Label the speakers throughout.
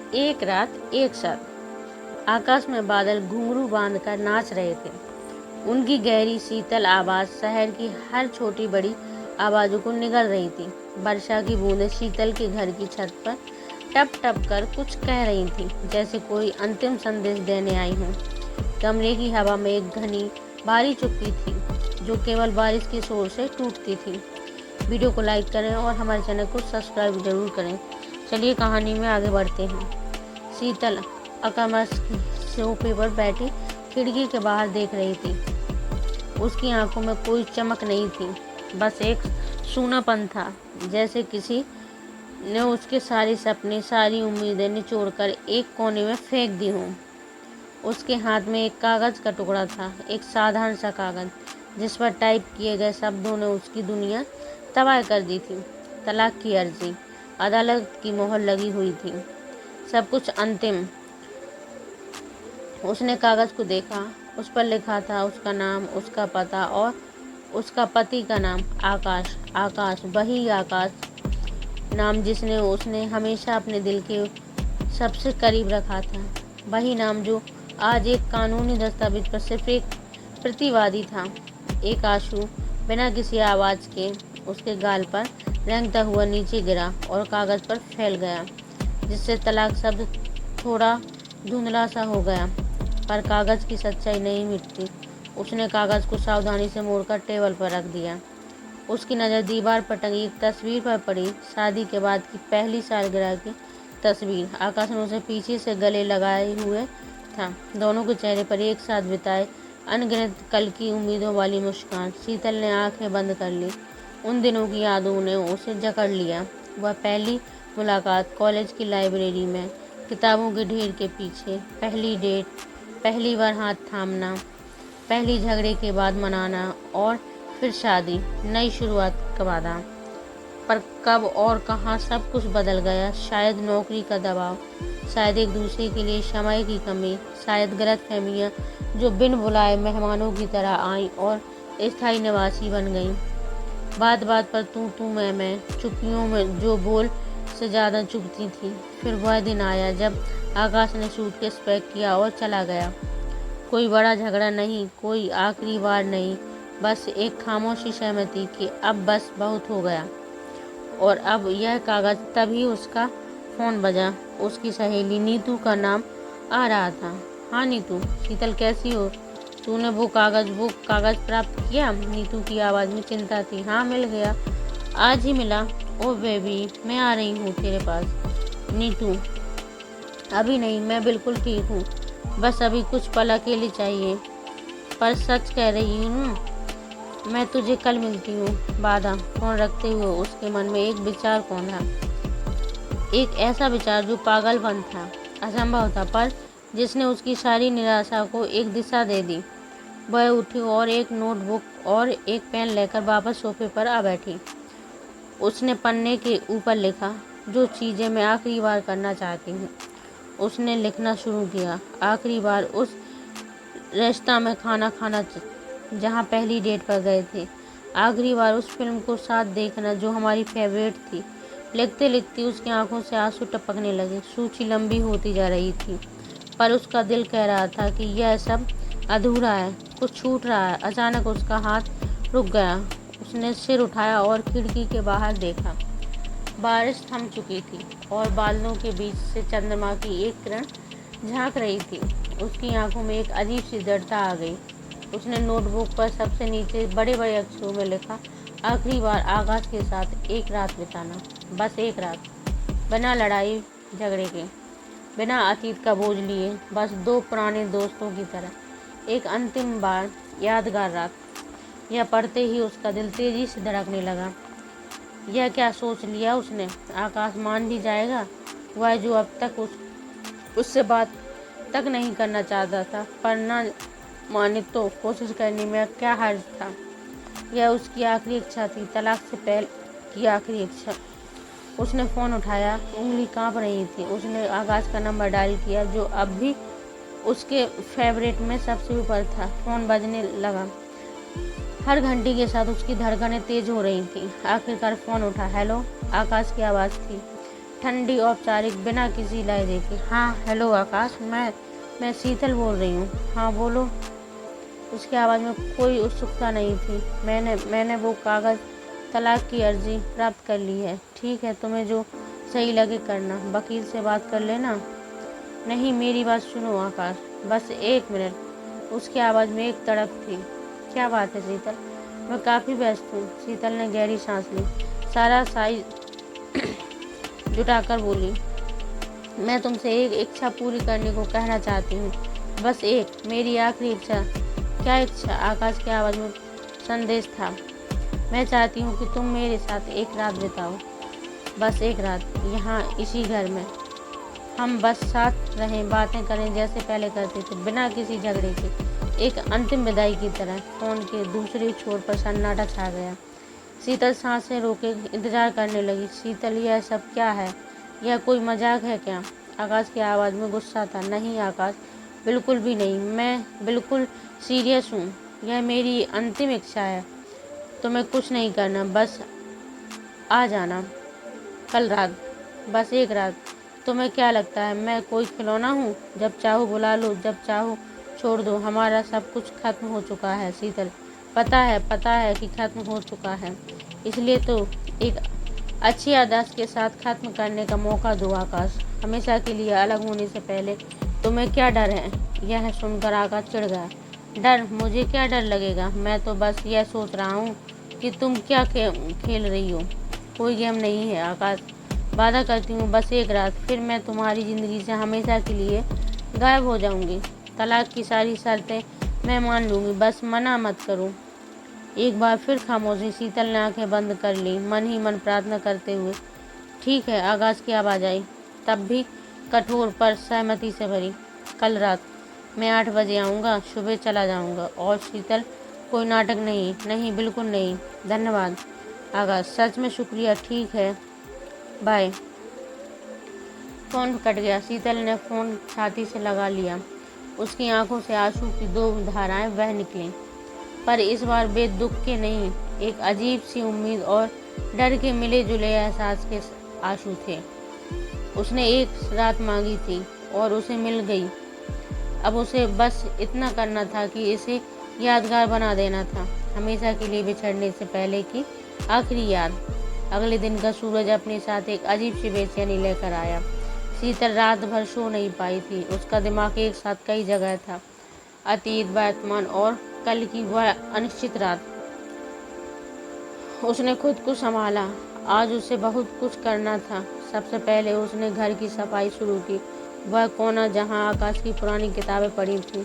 Speaker 1: एक रात एक साथ आकाश में बादल घुंघरू बांधकर नाच रहे थे। उनकी गहरी शीतल आवाज़ शहर की हर छोटी बड़ी आवाज़ों को निगल रही थी। वर्षा की बूंदें शीतल के घर की छत पर टप टप कर कुछ कह रही थी, जैसे कोई अंतिम संदेश देने आई हो। कमरे की हवा में एक घनी भारी चुप्पी थी, जो केवल बारिश के शोर से टूटती थी। वीडियो को लाइक करें और हमारे चैनल को सब्सक्राइब जरूर करें। चलिए कहानी में आगे बढ़ते हैं। शीतल अकमस सोफे पर बैठी खिड़की के बाहर देख रही थी। उसकी आंखों में कोई चमक नहीं थी, बस एक सूनापन था, जैसे किसी ने उसके सारे सपने, सारी उम्मीदें निचोड़कर एक कोने में फेंक दी हों। उसके हाथ में एक कागज़ का टुकड़ा था, एक साधारण सा कागज़, जिस पर टाइप किए गए शब्दों ने उसकी दुनिया तबाह कर दी थी। तलाक की अर्जी, अदालत की मोहर लगी हुई थी, सब कुछ अंतिम। उसने कागज़ को देखा। उस पर लिखा था उसका नाम, उसका पता और उसका पति का नाम, आकाश। आकाश, वही आकाश, नाम जिसने उसने हमेशा अपने दिल के सबसे करीब रखा था। वही नाम जो आज एक कानूनी दस्तावेज पर सिर्फ एक प्रतिवादी था। एक आंसू बिना किसी आवाज़ के उसके गाल पर रेंगता हुआ नीचे गिरा और कागज़ पर फैल गया, जिससे तलाक शब्द थोड़ा धुंधला सा हो गया। पर कागज़ की सच्चाई नहीं मिटती। उसने कागज़ को सावधानी से मोड़कर टेबल पर रख दिया। उसकी नज़र दीवार पर टंगी एक तस्वीर पर पड़ी, शादी के बाद की पहली सालगिरह की तस्वीर। आकाश ने उसे पीछे से गले लगाए हुए था, दोनों के चेहरे पर एक साथ बिताए अनगिनत कल की उम्मीदों वाली मुस्कान। शीतल ने आंखें बंद कर ली। उन दिनों की यादों ने उसे जकड़ लिया। वह पहली मुलाकात कॉलेज की लाइब्रेरी में, किताबों के ढेर के पीछे, पहली डेट, पहली बार हाथ थामना, पहली झगड़े के बाद मनाना और फिर शादी, नई शुरुआत का वादा। पर कब और कहाँ सब कुछ बदल गया। शायद नौकरी का दबाव, शायद एक दूसरे के लिए समय की कमी, शायद गलतफहमियाँ जो बिन बुलाए मेहमानों की तरह आईं और स्थायी निवासी बन गईं। बात बात पर तू मैं, चुप्पियों में जो बोल से ज़्यादा चुभती थी। फिर वह दिन आया जब आकाश ने सूटकेस पैक किया और चला गया। कोई बड़ा झगड़ा नहीं, कोई आखिरी बार नहीं, बस एक खामोशी सहमति कि अब बस बहुत हो गया। और अब यह कागज़। तभी उसका फ़ोन बजा। उसकी सहेली नीतू का नाम आ रहा था। हाँ नीतू, शीतल कैसी हो? तूने वो कागज़ प्राप्त किया? नीतू की आवाज़ में चिंता थी। हाँ मिल गया, आज ही मिला। ओ बेबी, मैं आ रही हूँ तेरे पास। नीतू, अभी नहीं, मैं बिल्कुल ठीक हूँ, बस अभी कुछ पल अकेले चाहिए। पर सच कह रही हूँ, मैं तुझे कल मिलती हूँ। वादा। फोन रखते हुए उसके मन में एक विचार कौंधा, एक ऐसा विचार जो पागलपन था, असंभव था, पर जिसने उसकी सारी निराशा को एक दिशा दे दी। वह उठी और एक नोटबुक और एक पेन लेकर वापस सोफे पर आ बैठी। उसने पन्ने के ऊपर लिखा, जो चीज़ें मैं आखिरी बार करना चाहती हूँ। उसने लिखना शुरू किया। आखिरी बार उस रेस्ता में खाना खाना जहाँ पहली डेट पर गए थे। आखिरी बार उस फिल्म को साथ देखना जो हमारी फेवरेट थी। लिखते लिखते उसकी आंखों से आंसू टपकने लगे। सूची लंबी होती जा रही थी, पर उसका दिल कह रहा था कि यह सब अधूरा है, कुछ छूट रहा है। अचानक उसका हाथ रुक गया। उसने सिर उठाया और खिड़की के बाहर देखा। बारिश थम चुकी थी और बादलों के बीच से चंद्रमा की एक किरण झांक रही थी। उसकी आंखों में एक अजीब सी दृढ़ता आ गई। उसने नोटबुक पर सबसे नीचे बड़े बड़े अक्षरों में लिखा, आखिरी बार आकाश के साथ एक रात बिताना, बस एक रात, बिना लड़ाई झगड़े के, बिना अतीत का बोझ लिए, बस दो पुराने दोस्तों की तरह एक अंतिम बार यादगार रात। यह पढ़ते ही उसका दिल तेजी से धड़कने लगा। यह क्या सोच लिया उसने? आकाश मान भी जाएगा? वह जो अब तक उससे बात तक नहीं करना चाहता था, पर न माने तो कोशिश करने में क्या हर्ज था। यह उसकी आखिरी इच्छा थी, तलाक से पहले की आखिरी इच्छा। उसने फ़ोन उठाया, उंगली कांप रही थी। उसने आकाश का नंबर डायल किया, जो अब भी उसके फेवरेट में सबसे ऊपर था। फ़ोन बजने लगा। हर घंटी के साथ उसकी धड़कनें तेज हो रही थी। आखिरकार फ़ोन उठा। हेलो, आकाश की आवाज़ थी। ठंडी औपचारिक बिना किसी लहजे के। हाँ हेलो आकाश, मैं शीतल बोल रही हूँ। हाँ बोलो। उसकी आवाज़ में कोई उत्सुकता नहीं थी। मैंने वो कागज़ तलाक की अर्जी प्राप्त कर ली है। ठीक है, तुम्हें जो सही लगे करना। वकील से बात कर लेना। नहीं, मेरी बात सुनो आकाश, बस 1 मिनट। उसकी आवाज़ में एक तड़प थी। क्या बात है शीतल? मैं काफ़ी व्यस्त हूँ। शीतल ने गहरी सांस ली, सारा साइज जुटाकर बोली, मैं तुमसे एक इच्छा पूरी करने को कहना चाहती हूँ। बस एक, मेरी आखिरी इच्छा। क्या इच्छा? आकाश की आवाज़ में संदेश था। मैं चाहती हूँ कि तुम मेरे साथ एक रात बिताओ, बस एक रात, यहाँ इसी घर में। हम बस साथ रहें, बातें करें जैसे पहले करते थे, बिना किसी झगड़े के, एक अंतिम विदाई की तरह। फ़ोन के दूसरे छोर पर सन्नाटा छा गया। शीतल सांसें रोके इंतजार करने लगी। शीतल, यह सब क्या है? यह कोई मजाक है क्या? आकाश की आवाज़ में गुस्सा था। नहीं आकाश, बिल्कुल भी नहीं, मैं बिल्कुल सीरियस हूँ। यह मेरी अंतिम इच्छा है। तुम्हें कुछ नहीं करना, बस आ जाना कल रात, बस एक रात। तुम्हें क्या लगता है मैं कोई खिलौना हूँ? जब चाहो बुला लो, जब चाहो छोड़ दो। हमारा सब कुछ खत्म हो चुका है शीतल। पता है कि खत्म हो चुका है। इसलिए तो एक अच्छी याददाश्त के साथ खत्म करने का मौका दो आकाश, हमेशा के लिए अलग होने से पहले। तुम्हें क्या डर है? यह सुनकर आकाश चिढ़ गया। डर? मुझे क्या डर लगेगा? मैं तो बस यह सोच रहा हूँ कि तुम क्या खेल रही हो। कोई गेम नहीं है आकाश। वादा करती हूँ, बस एक रात, फिर मैं तुम्हारी ज़िंदगी से हमेशा के लिए गायब हो जाऊँगी। तलाक की सारी शर्तें मैं मान लूँगी, बस मना मत करो। एक बार फिर खामोशी। शीतल ने आंखें बंद कर ली, मन ही मन प्रार्थना करते हुए। ठीक है, आकाश की आवाज़ आई, तब भी कठोर पर सहमति से भरी। कल रात मैं 8 बजे आऊँगा, सुबह चला जाऊँगा। और शीतल, कोई नाटक नहीं। नहीं, बिल्कुल नहीं। धन्यवाद आकाश, सच में शुक्रिया। ठीक है, बाय। फ़ोन कट गया। शीतल ने फ़ोन छाती से लगा लिया। उसकी आंखों से आंसू की 2 धाराएं बह निकलीं, पर इस बार वे दुख के नहीं, एक अजीब सी उम्मीद और डर के मिले जुले एहसास के आंसू थे। उसने एक रात मांगी थी और उसे मिल गई। अब उसे बस इतना करना था कि इसे यादगार बना देना था, हमेशा के लिए बिछड़ने से पहले की आखिरी याद। अगले दिन का सूरज अपने साथ एक अजीब सी बेचैनी लेकर आया। शीतल रात भर सो नहीं पाई थी। उसका दिमाग एक साथ कई जगह था, अतीत, वर्तमान और कल की वह अनिश्चित रात। उसने खुद को संभाला। आज उसे बहुत कुछ करना था। सबसे पहले उसने घर की सफाई शुरू की। वह कोना जहां आकाश की पुरानी किताबें पड़ी थीं,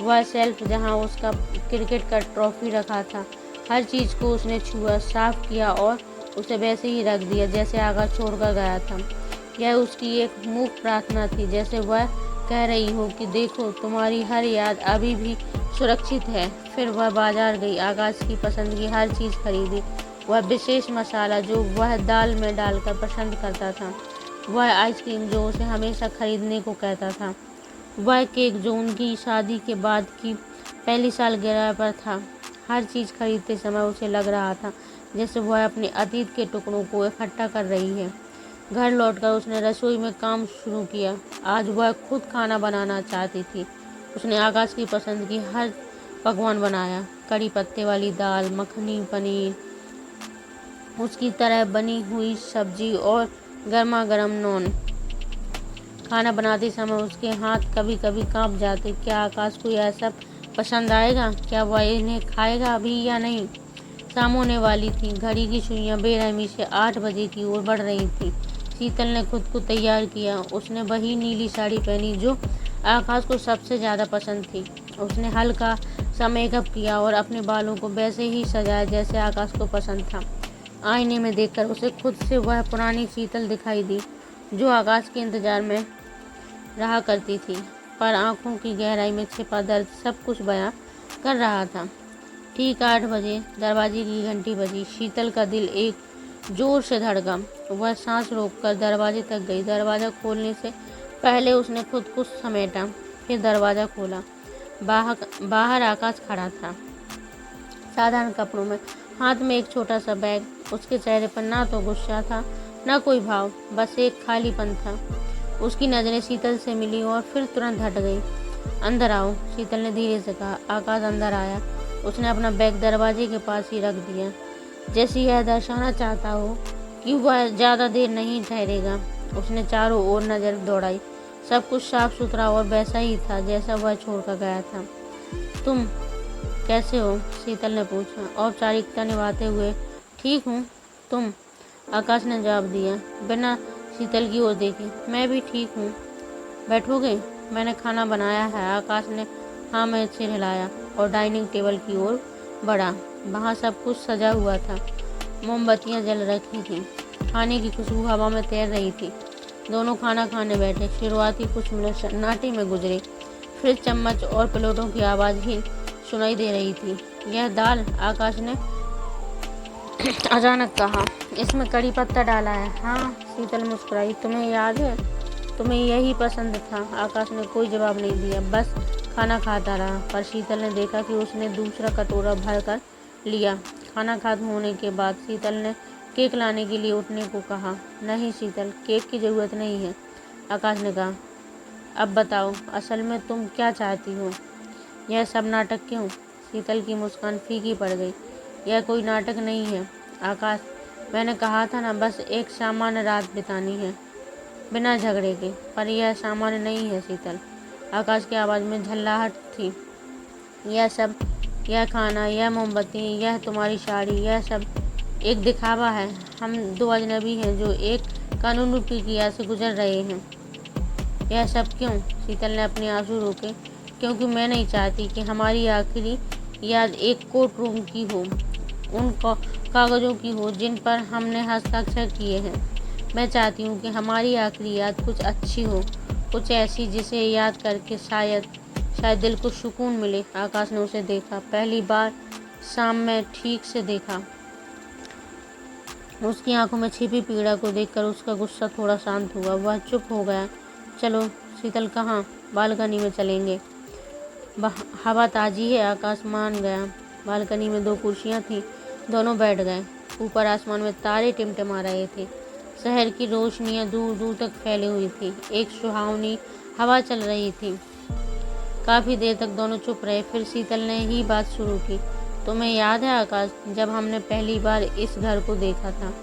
Speaker 1: वह शेल्फ जहां उसका क्रिकेट का ट्रॉफी रखा था, हर चीज़ को उसने छुआ, साफ किया और उसे वैसे ही रख दिया जैसे आकाश छोड़कर गया था। यह उसकी एक मूक प्रार्थना थी, जैसे वह कह रही हो कि देखो, तुम्हारी हर याद अभी भी सुरक्षित है। फिर वह बाजार गई, आकाश की पसंद की हर चीज़ खरीदी। वह विशेष मसाला जो वह दाल में डालकर पसंद करता था, वह आइसक्रीम जो उसे हमेशा खरीदने को कहता था, वह केक जो उनकी शादी के बाद की पहली सालगिरह पर था। हर चीज़ खरीदते समय उसे लग रहा था जैसे वह अपने अतीत के टुकड़ों को इकट्ठा कर रही है। घर लौटकर उसने रसोई में काम शुरू किया। आज वह खुद खाना बनाना चाहती थी। उसने आकाश की पसंद की हर पकवान बनाया, कड़ी पत्ते वाली दाल, मखनी, पनीर, उसकी तरह बनी हुई सब्जी और गर्मा गर्म नॉन। खाना बनाते समय उसके हाथ कभी कभी कांप जाते। क्या आकाश को यह सब पसंद आएगा? क्या वह इन्हें खाएगा अभी या नहीं? शाम होने वाली थी। घड़ी की सुइयां बेरहमी से 8 बजे की ओर बढ़ रही थी। शीतल ने खुद को तैयार किया। उसने वही नीली साड़ी पहनी जो आकाश को सबसे ज़्यादा पसंद थी। उसने हल्का सा मेकअप किया और अपने बालों को वैसे ही सजाया जैसे आकाश को पसंद था। आईने में देखकर उसे खुद से वह पुरानी शीतल दिखाई दी जो आकाश के इंतजार में रहा करती थी, पर आंखों की गहराई में छिपा दर्द सब कुछ बयां कर रहा था। ठीक 8 बजे दरवाजे की घंटी बजी। शीतल का दिल एक जोर से धड़का। वह सांस रोककर दरवाजे तक गई। दरवाज़ा खोलने से पहले उसने खुद को समेटा, फिर दरवाज़ा खोला। बाहर आकाश खड़ा था, साधारण कपड़ों में, हाथ में एक छोटा सा बैग। उसके चेहरे पर ना तो गुस्सा था न कोई भाव, बस एक खालीपन था। उसकी नज़रें शीतल से मिली और फिर तुरंत हट गई। अंदर आओ, शीतल ने धीरे से कहा। आकाश अंदर आया। उसने अपना बैग दरवाजे के पास ही रख दिया, जैसे यह दर्शाना चाहता हो कि वह ज़्यादा देर नहीं ठहरेगा। उसने चारों ओर नज़र दौड़ाई। सब कुछ साफ सुथरा और वैसा ही था जैसा वह छोड़कर गया था। तुम कैसे हो? शीतल ने पूछा, औपचारिकता निभाते हुए। ठीक हूँ, तुम? आकाश ने जवाब दिया, बिना शीतल की ओर देखे। मैं भी ठीक हूँ। बैठोगे? मैंने खाना बनाया है। आकाश ने हाँ में सिर हिलाया और डाइनिंग टेबल की ओर बढ़ा। वहाँ सब कुछ सजा हुआ था। मोमबत्तियाँ जल रखी थीं। खाने की खुशबू हवा में तैर रही थी। दोनों खाना खाने बैठे। शुरुआती कुछ मिनट सन्नाटे में गुजरे, फिर चम्मच और प्लेटों की आवाज़ ही सुनाई दे रही थी। यह दाल? आकाश ने अचानक कहा। इसमें कड़ी पत्ता डाला है। हाँ, शीतल मुस्कुराई। तुम्हें याद है, तुम्हें यही पसंद था। आकाश ने कोई जवाब नहीं दिया, बस खाना खाता रहा। पर शीतल ने देखा कि उसने दूसरा कटोरा भर कर लिया। खाना खत्म होने के बाद शीतल ने केक लाने के लिए उठने को कहा। नहीं शीतल, केक की ज़रूरत नहीं है, आकाश ने कहा। अब बताओ, असल में तुम क्या चाहती हो? यह सब नाटक क्यों? शीतल की मुस्कान फीकी पड़ गई। यह कोई नाटक नहीं है आकाश, मैंने कहा था ना, बस एक सामान्य रात बितानी है, बिना झगड़े के। पर यह सामान्य नहीं है शीतल। आकाश की आवाज़ में झल्लाहट थी। यह सब, यह खाना, यह मोमबत्ती, यह तुम्हारी साड़ी, यह सब एक दिखावा है। हम दो अजनबी हैं जो एक कानूनी प्रक्रिया से गुजर रहे हैं। यह सब क्यों? शीतल ने अपने आंसू रोके। क्योंकि मैं नहीं चाहती कि हमारी आखिरी याद एक कोर्ट रूम की हो, उन कागज़ों की हो जिन पर हमने हस्ताक्षर किए हैं। मैं चाहती हूँ कि हमारी आखिरी याद कुछ अच्छी हो, कुछ ऐसी जिसे याद करके शायद दिल को सुकून मिले। आकाश ने उसे देखा, पहली बार शाम में ठीक से देखा। उसकी आंखों में छिपी पीड़ा को देखकर उसका गुस्सा थोड़ा शांत हुआ। वह चुप हो गया। चलो शीतल, कहाँ? बालकनी में चलेंगे, हवा ताज़ी है। आकाश मान गया। बालकनी में दो कुर्सियाँ थीं, दोनों बैठ गए। ऊपर आसमान में तारे टिमटिमा रहे थे। शहर की रोशनियाँ दूर दूर तक फैली हुई थी। एक सुहावनी हवा चल रही थी। काफ़ी देर तक दोनों चुप रहे। फिर शीतल ने ही बात शुरू की। तुम्हें याद है आकाश, जब हमने पहली बार इस घर को देखा था,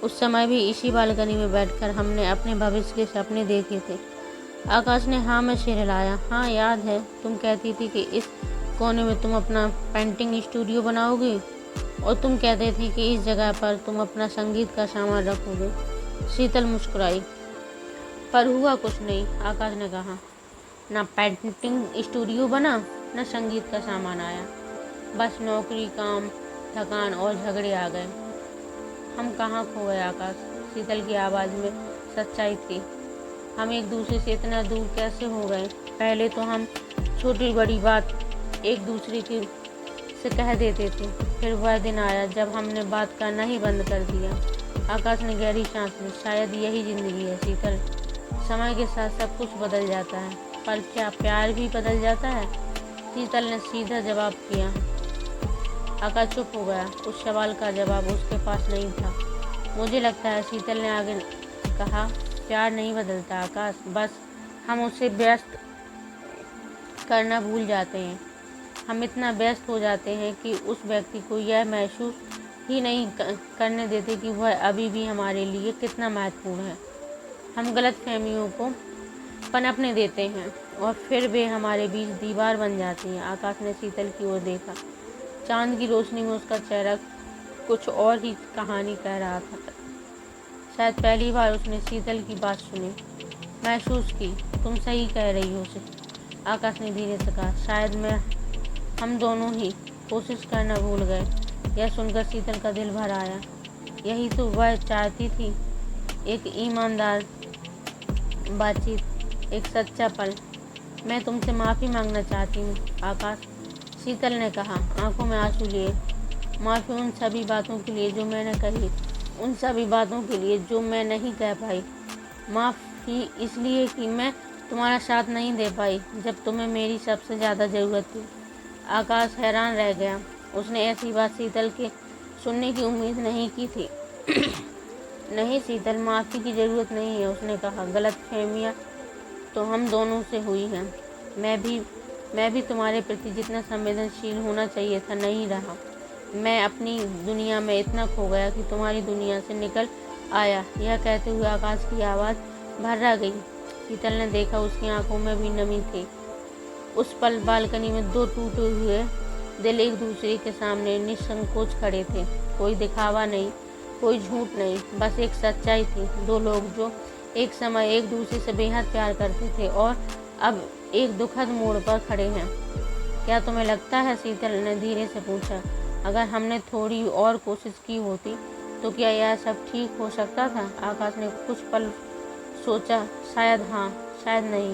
Speaker 1: उस समय भी इसी बालकनी में बैठकर हमने अपने भविष्य के सपने देखे थे। आकाश ने हाँ में सिर हिलाया। हाँ याद है, तुम कहती थी कि इस कोने में तुम अपना पेंटिंग स्टूडियो बनाओगी, और तुम कहते थे कि इस जगह पर तुम अपना संगीत का सामान रखोगे। शीतल मुस्कुराई। पर हुआ कुछ नहीं, आकाश ने कहा। ना पेंटिंग स्टूडियो बना, न संगीत का सामान आया। बस नौकरी, काम, थकान और झगड़े आ गए। हम कहाँ खो गए आकाश? शीतल की आवाज़ में सच्चाई थी। हम एक दूसरे से इतना दूर कैसे हो गए? पहले तो हम छोटी बड़ी बात एक दूसरे की से कह देते थे। फिर वह दिन आया जब हमने बात करना ही बंद कर दिया। आकाश ने गहरी सांस ली। शायद यही ज़िंदगी है शीतल। समय के साथ सब कुछ बदल जाता है, पर क्या प्यार भी बदल जाता है? शीतल ने सीधा जवाब किया। आकाश चुप हो गया। उस सवाल का जवाब उसके पास नहीं था। मुझे लगता है, शीतल ने आगे कहा, प्यार नहीं बदलता आकाश, बस हम उसे व्यस्त करना भूल जाते हैं। हम इतना व्यस्त हो जाते हैं कि उस व्यक्ति को यह महसूस ही नहीं करने देते कि वह अभी भी हमारे लिए कितना महत्वपूर्ण है। हम गलत फहमियों को पनपने देते हैं और फिर वे हमारे बीच दीवार बन जाती हैं। आकाश ने शीतल की ओर देखा। चांद की रोशनी में उसका चेहरा कुछ और ही कहानी कह रहा था। शायद पहली बार उसने शीतल की बात सुनी, महसूस की। तुम सही कह रही हो आकाश ने धीरे से कहा। शायद हम दोनों ही कोशिश करना भूल गए। यह सुनकर शीतल का दिल भर आया। यही तो वह चाहती थी, एक ईमानदार बातचीत, एक सच्चा पल। मैं तुमसे माफ़ी मांगना चाहती हूँ आकाश, शीतल ने कहा, आंखों में आंसू लिए। माफ़ी उन सभी बातों के लिए जो मैंने कही, उन सभी बातों के लिए जो मैं नहीं कह पाई। माफ़ी इसलिए कि मैं तुम्हारा साथ नहीं दे पाई जब तुम्हें मेरी सबसे ज़्यादा ज़रूरत थी। आकाश हैरान रह गया। उसने ऐसी बात शीतल के सुनने की उम्मीद नहीं की थी। नहीं शीतल, माफ़ी की ज़रूरत नहीं है, उसने कहा। गलतफहमियाँ तो हम दोनों से हुई हैं। मैं भी तुम्हारे प्रति जितना संवेदनशील होना चाहिए था नहीं रहा। मैं अपनी दुनिया में इतना खो गया कि तुम्हारी दुनिया से निकल आया। यह कहते हुए आकाश की आवाज़ भर्रा गई। शीतल ने देखा उसकी आंखों में भी नमी थी। उस पल बालकनी में दो टूटे हुए दिल एक दूसरे के सामने निसंकोच खड़े थे। कोई दिखावा नहीं, कोई झूठ नहीं, बस एक सच्चाई थी। दो लोग जो एक समय एक दूसरे से बेहद प्यार करते थे और अब एक दुखद मोड़ पर खड़े हैं। क्या तुम्हें लगता है, शीतल ने धीरे से पूछा, अगर हमने थोड़ी और कोशिश की होती तो क्या यह सब ठीक हो सकता था? आकाश ने कुछ पल सोचा। शायद हाँ, शायद नहीं,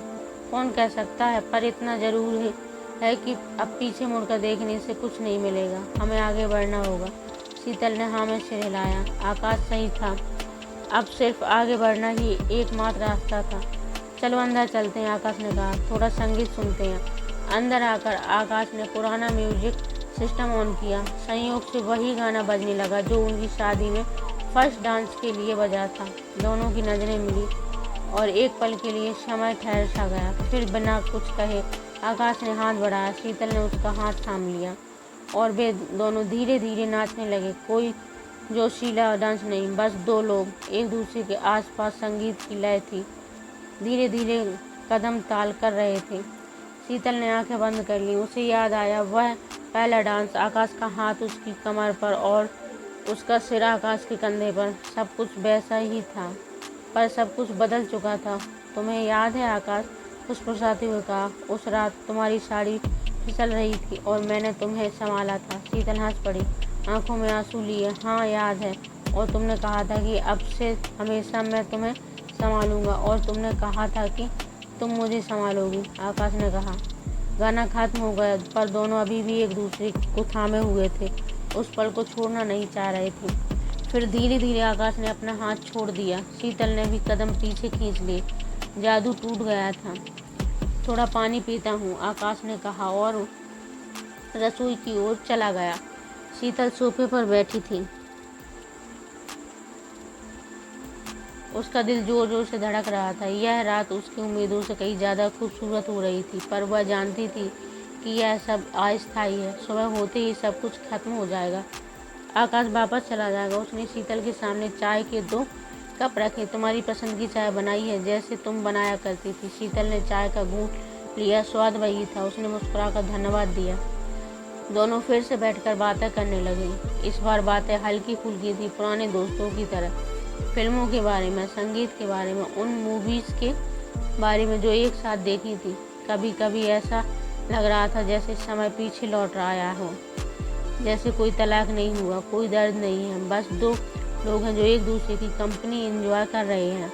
Speaker 1: कौन कह सकता है, पर इतना जरूर है कि अब पीछे मुड़कर देखने से कुछ नहीं मिलेगा। हमें आगे बढ़ना होगा। शीतल ने हाँ में सिर हिलाया। आकाश सही था, अब सिर्फ आगे बढ़ना ही एकमात्र रास्ता था। चलो अंदर चलते हैं, आकाश ने कहा। थोड़ा संगीत सुनते हैं। अंदर आकर आकाश ने पुराना म्यूजिक सिस्टम ऑन किया। संयोग से वही गाना बजने लगा जो उनकी शादी में फर्स्ट डांस के लिए बजा था। दोनों की नज़रें मिली और एक पल के लिए समय ठहर सा गया। फिर बिना कुछ कहे आकाश ने हाथ बढ़ाया। शीतल ने उसका हाथ थाम लिया और वे दोनों धीरे धीरे नाचने लगे। कोई जोशीला डांस नहीं, बस दो लोग एक दूसरे के आसपास। संगीत की लय थी, धीरे धीरे कदम ताल कर रहे थे। शीतल ने आंखें बंद कर ली। उसे याद आया वह पहला डांस, आकाश का हाथ उसकी कमर पर और उसका सिर आकाश के कंधे पर। सब कुछ वैसा ही था, पर सब कुछ बदल चुका था। तुम्हें याद है, आकाश फुसफुसाते हुए कहा, उस रात तुम्हारी साड़ी फिसल रही थी और मैंने तुम्हें संभाला था। शीतल हंस पड़ी, आंखों में आंसू लिए। हाँ याद है, और तुमने कहा था कि अब से हमेशा मैं तुम्हें संभालूंगा, और तुमने कहा था कि तुम मुझे संभालोगी, आकाश ने कहा। गाना खत्म हो गया, पर दोनों अभी भी एक दूसरे को थामे हुए थे। उस पल को छोड़ना नहीं चाह रहे थे। फिर धीरे धीरे आकाश ने अपना हाथ छोड़ दिया। शीतल ने भी कदम पीछे खींच लिए। जादू टूट गया था। थोड़ा पानी पीता हूँ, आकाश ने कहा और रसोई की ओर चला गया। शीतल सोफे पर बैठी थी। उसका दिल जोर जोर से धड़क रहा था। यह रात उसकी उम्मीदों से कहीं ज़्यादा खूबसूरत हो रही थी, पर वह जानती थी कि यह सब अस्थायी है। सुबह होते ही सब कुछ खत्म हो जाएगा। आकाश वापस चला जाएगा। उसने शीतल के सामने चाय के 2 कप रखे। तुम्हारी पसंद की चाय बनाई है, जैसे तुम बनाया करती थी। शीतल ने चाय का घूंट लिया। स्वाद वही था। उसने मुस्कुराकर धन्यवाद दिया। दोनों फिर से बैठकर बातें करने लगे। इस बार बातें हल्की फुल्की थी, पुराने दोस्तों की तरह। फिल्मों के बारे में, संगीत के बारे में, उन मूवीज़ के बारे में जो एक साथ देखी थी। कभी कभी ऐसा लग रहा था जैसे समय पीछे लौट आया हो, जैसे कोई तलाक नहीं हुआ, कोई दर्द नहीं है, बस 2 लोग हैं जो एक दूसरे की कंपनी एंजॉय कर रहे हैं।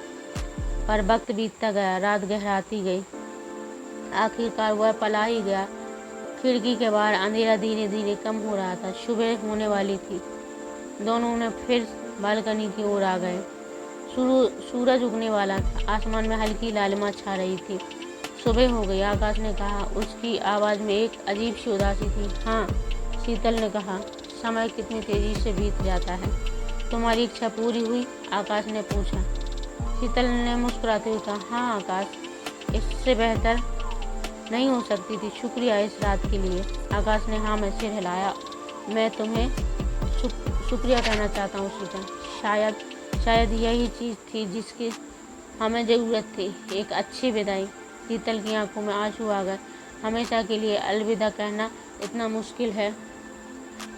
Speaker 1: पर वक्त बीतता गया, रात गहराती गई। आखिरकार वह पला ही गया। खिड़की के बाहर अंधेरा धीरे धीरे कम हो रहा था। सुबह होने वाली थी। दोनों ने फिर बालकनी की ओर आ गए। सूरज उगने वाला था। आसमान में हल्की लालिमा छा रही थी। सुबह हो गई, आकाश ने कहा। उसकी आवाज़ में एक अजीब सी उदासी थी। हाँ, शीतल ने कहा, समय कितनी तेज़ी से बीत जाता है। तुम्हारी इच्छा पूरी हुई? आकाश ने पूछा। शीतल ने मुस्कुराते हुए कहा, हाँ आकाश, इससे बेहतर नहीं हो सकती थी। शुक्रिया इस रात के लिए। आकाश ने हाँ में सिर हिलाया। मैं तुम्हें शुक्रिया कहना चाहता हूँ शीतल। शायद यही चीज़ थी जिसकी हमें ज़रूरत थी, एक अच्छी विदाई। शीतल की आंखों में आंसू आ गए। हमेशा के लिए अलविदा कहना इतना मुश्किल है?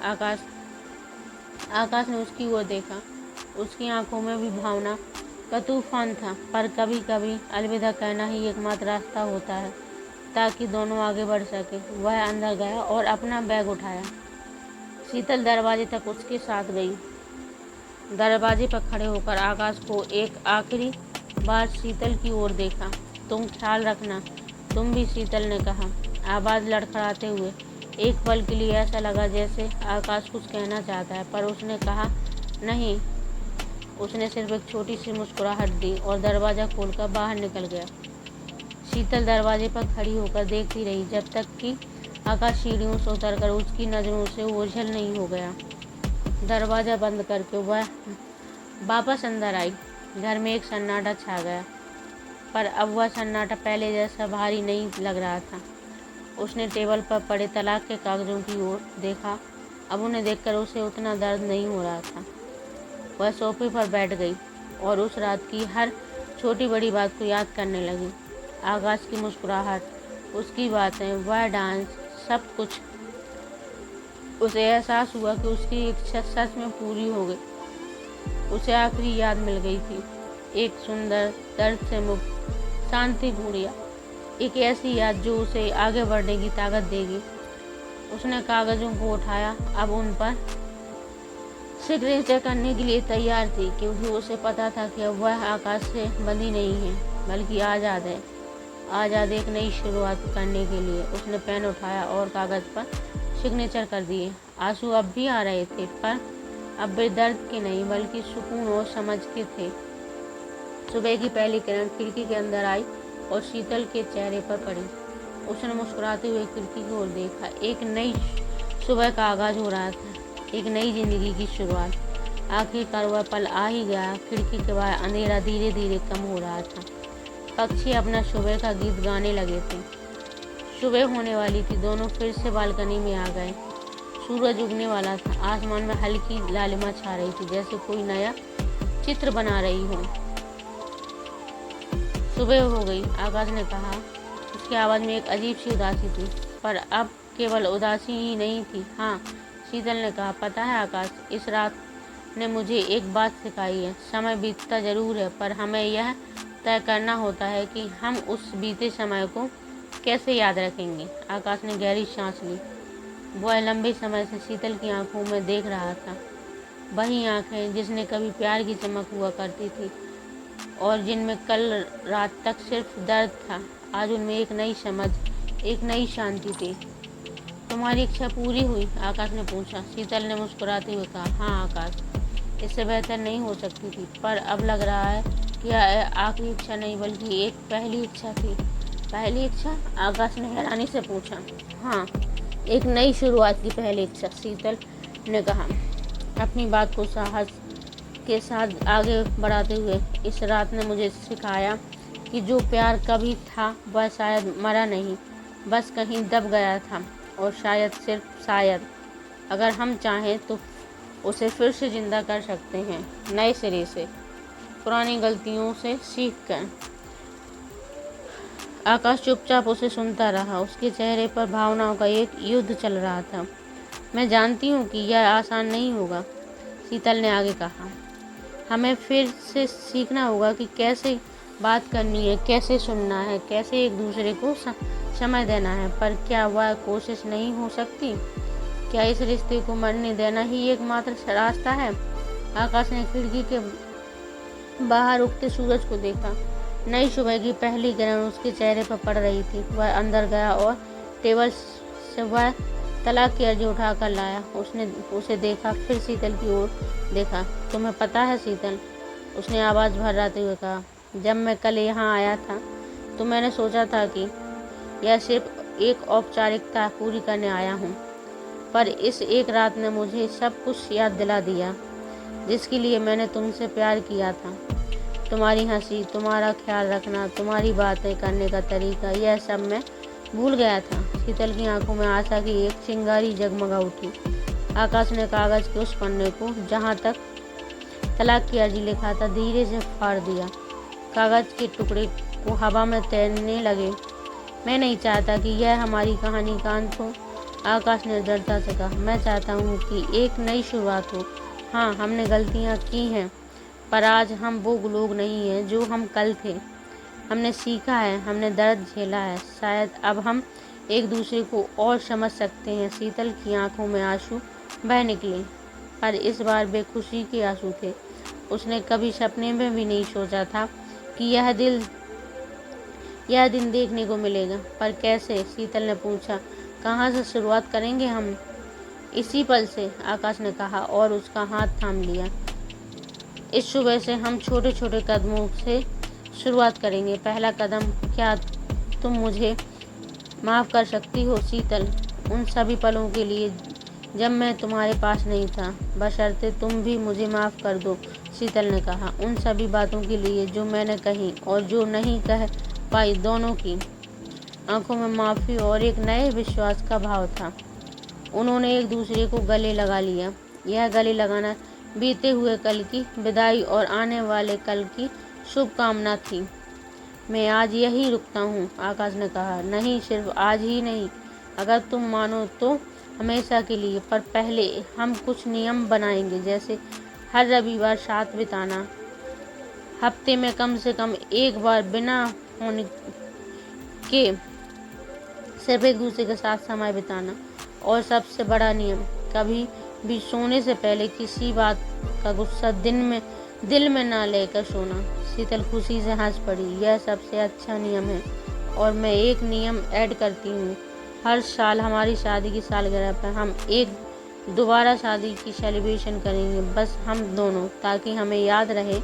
Speaker 1: आकाश ने उसकी ओर देखा। उसकी आंखों में भी भावना का तूफान था। पर कभी कभी अलविदा कहना ही एकमात्र रास्ता होता है ताकि दोनों आगे बढ़ सके। वह अंदर गया और अपना बैग उठाया। शीतल दरवाजे तक उसके साथ गई। दरवाजे पर खड़े होकर आकाश को एक आखिरी बार शीतल की ओर देखा। तुम ख्याल रखना, तुम भी, शीतल ने कहा, आवाज़ लड़खड़ाते हुए। एक पल के लिए ऐसा लगा जैसे आकाश कुछ कहना चाहता है, पर उसने कहा नहीं। उसने सिर्फ एक छोटी सी मुस्कुराहट दी और दरवाज़ा खोलकर बाहर निकल गया। शीतल दरवाजे पर खड़ी होकर देखती रही जब तक कि आकाश सीढ़ियों से उतरकर उसकी नज़रों से ओझल नहीं हो गया। दरवाज़ा बंद करके वह वापस अंदर आई। घर में एक सन्नाटा छा गया, पर अब वह सन्नाटा पहले जैसा भारी नहीं लग रहा था। उसने टेबल पर पड़े तलाक के कागजों की ओर देखा। अब उन्हें देखकर उसे उतना दर्द नहीं हो रहा था। वह सोफे पर बैठ गई और उस रात की हर छोटी बड़ी बात को याद करने लगी। आकाश की मुस्कुराहट, उसकी बातें, वह डांस, सब कुछ। उसे एहसास हुआ कि उसकी इच्छा सच में पूरी हो गई। उसे आखिरी याद मिल गई थी, एक सुंदर, दर्द से मुक्त, शांतिपूर्ण याद। एक ऐसी याद जो उसे आगे बढ़ने की ताकत देगी। उसने कागजों को उठाया। अब उन पर सिग्नेचर करने के लिए तैयार थी, क्योंकि उसे पता था कि अब वह आकाश से बंधी नहीं है, बल्कि आज़ाद है। आज़ाद एक नई शुरुआत करने के लिए। उसने पेन उठाया और कागज पर सिग्नेचर कर दिए। आंसू अब भी आ रहे थे, पर अब वे दर्द के नहीं बल्कि सुकून और समझ के थे। सुबह की पहली किरण खिड़की के अंदर आई और शीतल के चेहरे पर पड़ी। उसने मुस्कुराते हुए खिड़की की ओर देखा। एक नई सुबह का आगाज हो रहा था, एक नई जिंदगी की शुरुआत। आखिरकार वह पल आ ही गया। खिड़की के बाहर अंधेरा धीरे धीरे कम हो रहा था। पक्षी अपना सुबह का गीत गाने लगे थे। सुबह होने वाली थी। दोनों फिर से बालकनी में आ गए। सूरज उगने वाला था। आसमान में हल्की लालिमा छा रही थी, जैसे कोई नया चित्र बना रही हो। सुबह हो गई, आकाश ने कहा। उसकी आवाज़ में एक अजीब सी उदासी थी, पर अब केवल उदासी ही नहीं थी। हाँ, शीतल ने कहा, पता है आकाश, इस रात ने मुझे एक बात सिखाई है। समय बीतता जरूर है, पर हमें यह तय करना होता है कि हम उस बीते समय को कैसे याद रखेंगे। आकाश ने गहरी सांस ली। वह लंबे समय से शीतल की आंखों में देख रहा था। वही आंखें जिसने कभी प्यार की चमक हुआ करती थी और जिनमें कल रात तक सिर्फ दर्द था। आज उनमें एक नई समझ, एक नई शांति थी। तुम्हारी इच्छा पूरी हुई? आकाश ने पूछा। शीतल ने मुस्कुराते हुए कहा, हाँ आकाश, इससे बेहतर नहीं हो सकती थी, पर अब लग रहा है कि यह आखिरी इच्छा नहीं बल्कि एक पहली इच्छा थी। पहली इच्छा? आकाश ने हैरानी से पूछा। हाँ, एक नई शुरुआत की पहली इच्छा, शीतल ने कहा, अपनी बात को साहस के साथ आगे बढ़ाते हुए। इस रात ने मुझे सिखाया कि जो प्यार कभी था वह शायद मरा नहीं, बस कहीं दब गया था। और शायद, सिर्फ शायद, अगर हम चाहें तो उसे फिर से जिंदा कर सकते हैं, नए सिरे से, पुरानी गलतियों से सीख कर। आकाश चुपचाप उसे सुनता रहा। उसके चेहरे पर भावनाओं का एक युद्ध चल रहा था। मैं जानती हूँ कि यह आसान नहीं होगा, शीतल ने आगे कहा। हमें फिर से सीखना होगा कि कैसे बात करनी है, कैसे सुनना है, कैसे एक दूसरे को समय देना है। पर क्या वह कोशिश नहीं हो सकती? क्या इस रिश्ते को मरने देना ही एकमात्र रास्ता है? आकाश ने खिड़की के बाहर उगते सूरज को देखा। नई सुबह की पहली किरण उसके चेहरे पर पड़ रही थी। वह अंदर गया और टेबल से वह तलाक की अर्जी उठा कर लाया। उसने उसे देखा, फिर शीतल की ओर देखा। तुम्हें पता है शीतल, उसने आवाज़ भर्राते हुए कहा, जब मैं कल यहाँ आया था तो मैंने सोचा था कि यह सिर्फ एक औपचारिकता पूरी करने आया हूँ, पर इस एक रात ने मुझे सब कुछ याद दिला दिया जिसके लिए मैंने तुमसे प्यार किया था। तुम्हारी हंसी, तुम्हारा ख्याल रखना, तुम्हारी बातें करने का तरीका, यह सब मैं भूल गया था। शीतल की आंखों में आशा की एक चिंगारी जगमगा उठी। आकाश ने कागज के उस पन्ने को जहाँ तक तलाक की अर्जी लिखा था धीरे से फाड़ दिया। कागज के टुकड़े को हवा में तैरने लगे। मैं नहीं चाहता कि यह हमारी कहानी का अंत हो, आकाश ने दृढ़ता से कहा। मैं चाहता हूँ कि एक नई शुरुआत हो। हाँ, हमने गलतियाँ की हैं, पर आज हम वो लोग नहीं हैं जो हम कल थे। हमने सीखा है, हमने दर्द झेला है। शायद अब हम एक दूसरे को और समझ सकते हैं। शीतल की आंखों में आंसू बह निकले, पर इस बार वे खुशी के आंसू थे। उसने कभी सपने में भी नहीं सोचा था कि यह दिन देखने को मिलेगा। पर कैसे? शीतल ने पूछा। कहाँ से शुरुआत करेंगे हम? इसी पल से, आकाश ने कहा और उसका हाथ थाम लिया। इस सुबह से हम छोटे छोटे कदमों से शुरुआत करेंगे। पहला कदम, क्या तुम मुझे माफ़ कर सकती हो शीतल, उन सभी पलों के लिए जब मैं तुम्हारे पास नहीं था? बशर्ते तुम भी मुझे माफ़ कर दो शीतल ने कहा, उन सभी बातों के लिए जो मैंने कही और जो नहीं कह पाई। दोनों की आंखों में माफ़ी और एक नए विश्वास का भाव था। उन्होंने एक दूसरे को गले लगा लिया। यह गले लगाना बीते हुए कल की विदाई और आने वाले कल की शुभकामना थी। मैं आज यही रुकता हूँ, आकाश ने कहा। नहीं, सिर्फ आज ही नहीं, अगर तुम मानो तो हमेशा के लिए। पर पहले हम कुछ नियम बनाएंगे, जैसे हर रविवार साथ बिताना, हफ्ते में कम से कम एक बार बिना होने के सिर्फ एक दूसरे के साथ समय बिताना, और सबसे बड़ा नियम, कभी भी सोने से पहले किसी बात का गुस्सा दिल में ना लेकर सोना। शीतल खुशी से हंस पड़ी। यह सबसे अच्छा नियम है, और मैं एक नियम ऐड करती हूँ। हर साल हमारी शादी की सालगिरह पर हम एक दोबारा शादी की सेलिब्रेशन करेंगे, बस हम दोनों, ताकि हमें याद रहे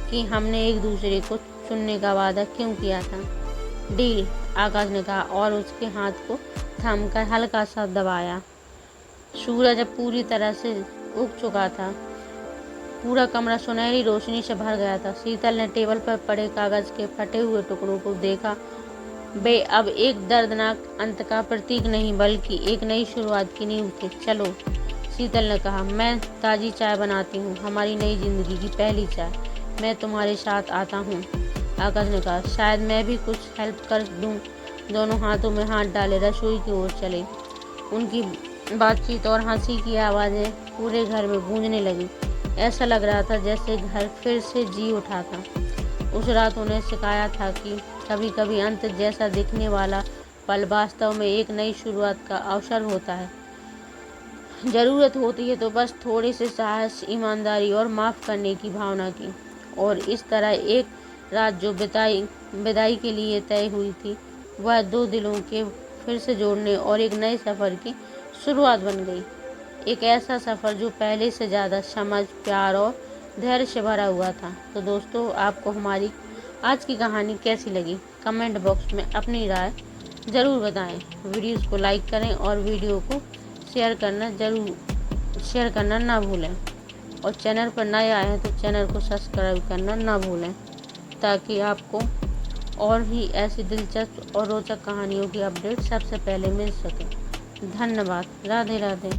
Speaker 1: कि हमने एक दूसरे को चुनने का वादा क्यों किया था। डील, आकाश ने कहा और उसके हाथ को थामकर हल्का सा दबाया। सूरज अब पूरी तरह से उग चुका था। पूरा कमरा सुनहरी रोशनी से भर गया था। शीतल ने टेबल पर पड़े कागज के फटे हुए टुकड़ों को देखा। वे अब एक दर्दनाक अंत का प्रतीक नहीं, बल्कि एक नई शुरुआत की नींव थे। चलो, शीतल ने कहा, मैं ताज़ी चाय बनाती हूँ, हमारी नई जिंदगी की पहली चाय। मैं तुम्हारे साथ आता हूँ, आकाश ने कहा। शायद मैं भी कुछ हेल्प कर दूँ। दोनों हाथों में हाथ डाले रसोई की ओर चले। उनकी बातचीत और हंसी की आवाज़ें पूरे घर में गूंजने लगी। ऐसा लग रहा था जैसे घर फिर से जी उठा था। उस रात उन्हें सिखाया था कि कभी कभी अंत जैसा दिखने वाला पल वास्तव में एक नई शुरुआत का अवसर होता है। ज़रूरत होती है तो बस थोड़े से साहस, ईमानदारी और माफ़ करने की भावना की। और इस तरह एक रात जो विदाई के लिए तय हुई थी, वह दो दिलों के फिर से जोड़ने और एक नए सफ़र की शुरुआत बन गई। एक ऐसा सफ़र जो पहले से ज़्यादा समझ, प्यार और धैर्य से भरा हुआ था। तो दोस्तों, आपको हमारी आज की कहानी कैसी लगी? कमेंट बॉक्स में अपनी राय ज़रूर बताएं। वीडियोस को लाइक करें और वीडियो को शेयर करना ना भूलें। और चैनल पर नए आए हैं तो चैनल को सब्सक्राइब करना ना भूलें, ताकि आपको और भी ऐसी दिलचस्प और रोचक कहानियों की अपडेट सबसे पहले मिल सके। धन्यवाद। राधे राधे।